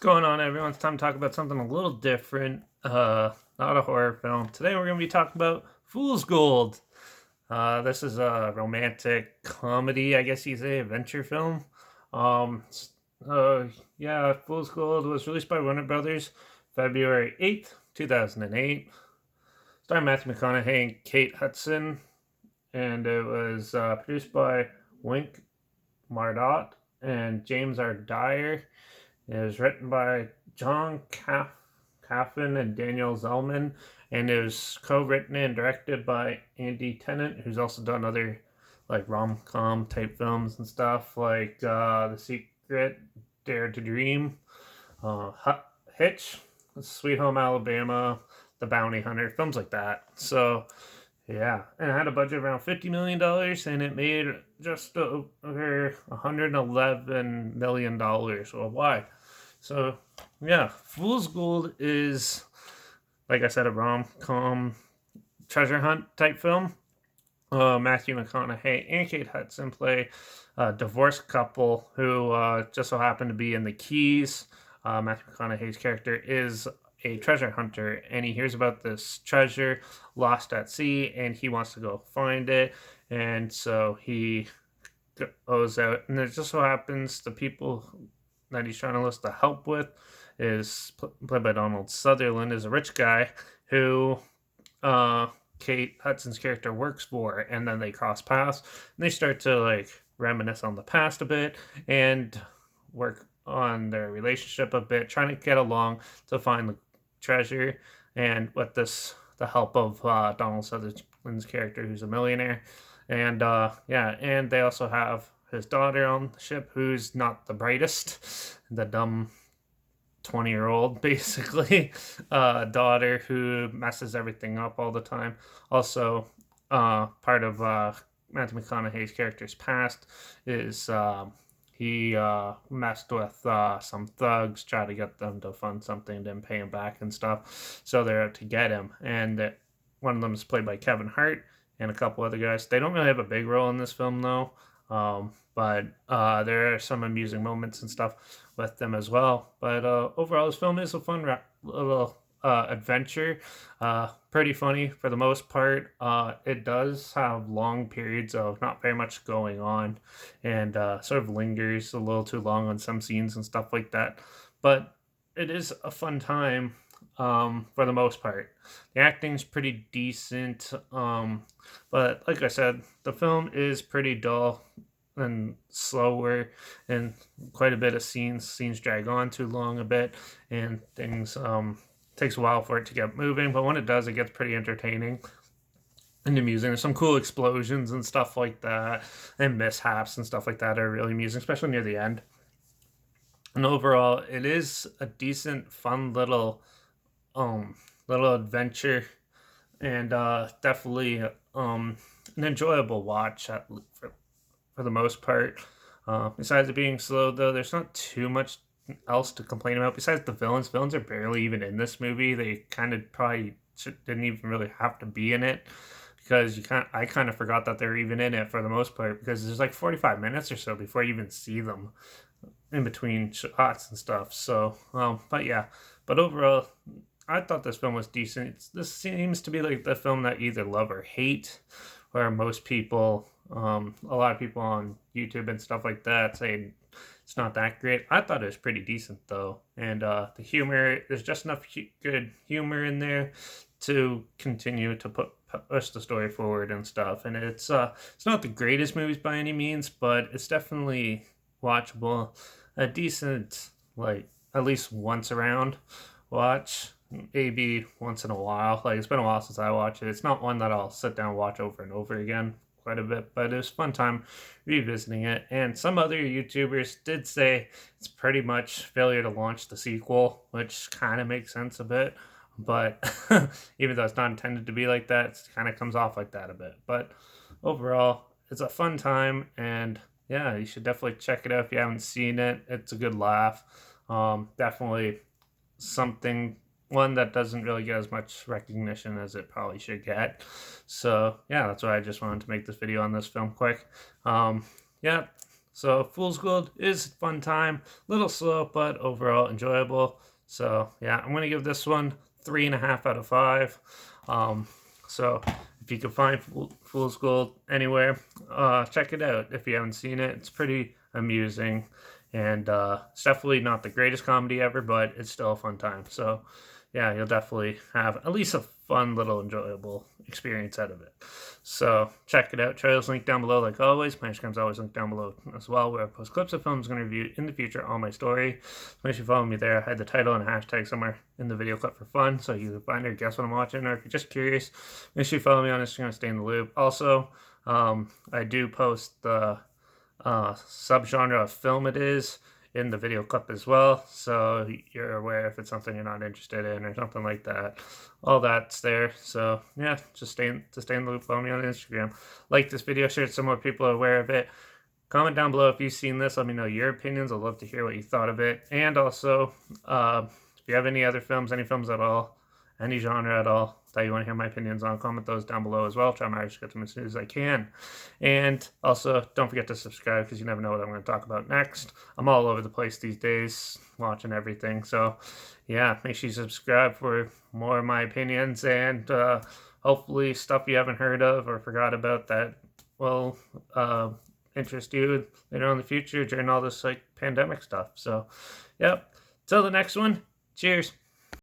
Going on, everyone? It's time to talk about something a little different. Not a horror film. Today we're going to be talking about Fool's Gold. This is a romantic comedy, I guess you say, adventure film. Um, s- uh, yeah, Fool's Gold was released by Warner Brothers February 8th, 2008. Starring Matthew McConaughey and Kate Hudson, and it was produced by Wink Mardot and James R. Dyer. It was written by John Caffin and Daniel Zellman, and it was co-written and directed by Andy Tennant, who's also done other like rom-com type films and stuff like The Secret, Dare to Dream, uh, Hitch, Sweet Home Alabama, The Bounty Hunter, films like that. So yeah, and it had a budget of around $50 million, and it made just over $111 million worldwide. So yeah, Fool's Gold is, like I said, a rom com treasure hunt type film. Matthew McConaughey and Kate Hudson play a divorced couple who just so happen to be in the Keys. Matthew McConaughey's character is a treasure hunter, and he hears about this treasure lost at sea, and he wants to go find it. And so he goes out, and it just so happens the people that he's trying to list the help with is played by Donald Sutherland, is a rich guy who uh, Kate Hudson's character works for, and then they cross paths and they start to like reminisce on the past a bit and work on their relationship a bit, trying to get along to find the treasure. And with the help of Donald Sutherland's character, who's a millionaire, and yeah, and they also have his daughter on the ship, who's not the brightest, the dumb 20-year-old basically daughter who messes everything up all the time. Also, part of Matthew McConaughey's character's past is he messed with some thugs, tried to get them to fund something, didn't pay him back and stuff. So they're out to get him, and one of them is played by Kevin Hart and a couple other guys. They don't really have a big role in this film though. But there are some amusing moments and stuff with them as well. But overall, this film is a fun little adventure. Pretty funny for the most part. It does have long periods of not very much going on, and sort of lingers a little too long on some scenes and stuff like that. But it is a fun time for the most part. The acting's pretty decent, but like I said, the film is pretty dull and slower, and quite a bit of scenes drag on too long a bit, and things takes a while for it to get moving, but when it does, it gets pretty entertaining and amusing. There's some cool explosions and stuff like that, and mishaps and stuff like that are really amusing, especially near the end. And overall, it is a decent, fun um little adventure, and definitely an enjoyable watch for the most part. Besides it being slow, though, there's not too much else to complain about. Besides the villains, villains are barely even in this movie. They kind of probably didn't even really have to be in it, because I kind of forgot that they're even in it for the most part, because there's like 45 minutes or so before you even see them in between shots and stuff. So, but yeah, but overall, I thought this film was decent. This seems to be like the film that you either love or hate, where most people, a lot of people on YouTube and stuff like that, say it's not that great. I thought it was pretty decent though, and the humor, there's just enough good humor in there to continue to push the story forward and stuff. And it's not the greatest movies by any means, but it's definitely watchable, a decent, like, at least once around watch, maybe once in a while. Like, it's been a while since I watched it. It's not one that I'll sit down and watch over and over again quite a bit, but it was a fun time revisiting it. And some other YouTubers did say it's pretty much failure to launch the sequel, which kind of makes sense a bit. But even though it's not intended to be like that, it kind of comes off like that a bit. But overall, it's a fun time, and yeah, you should definitely check it out if you haven't seen it. It's a good laugh. Definitely something, one that doesn't really get as much recognition as it probably should get. So yeah, that's why I just wanted to make this video on this film quick. Yeah, So Fool's Gold is a fun time, little slow, but overall enjoyable. So yeah, I'm gonna give this one 3.5 out of 5. Um, so if you can find Fool's Gold anywhere, check it out if you haven't seen it. It's pretty amusing, and it's definitely not the greatest comedy ever, but it's still a fun time. So yeah, you'll definitely have at least a fun little enjoyable experience out of it. So check it out. Trailers linked down below like always. My Instagram's always linked down below as well, where I post clips of films I'm going to review in the future on my story. So make sure you follow me there. I had the title and a hashtag somewhere in the video clip for fun, so you can find it or guess what I'm watching, or if you're just curious, make sure you follow me on Instagram to stay in the loop. Also, I do post the subgenre of film it is in the video clip as well, so you're aware if it's something you're not interested in or something like that. All that's there. So yeah, just stay in the loop. Follow me on Instagram. Like this video, share it so more people are aware of it. Comment down below if you've seen this. Let me know your opinions. I'd love to hear what you thought of it. And also, if you have any other films, any films at all, any genre at all that you want to hear my opinions on, comment those down below as well. Try my hardest to get them as soon as I can. And also, don't forget to subscribe because you never know what I'm going to talk about next. I'm all over the place these days, watching everything. So, yeah, make sure you subscribe for more of my opinions and hopefully stuff you haven't heard of or forgot about that will interest you later on in the future during all this like pandemic stuff. So, yep. Till the next one. Cheers.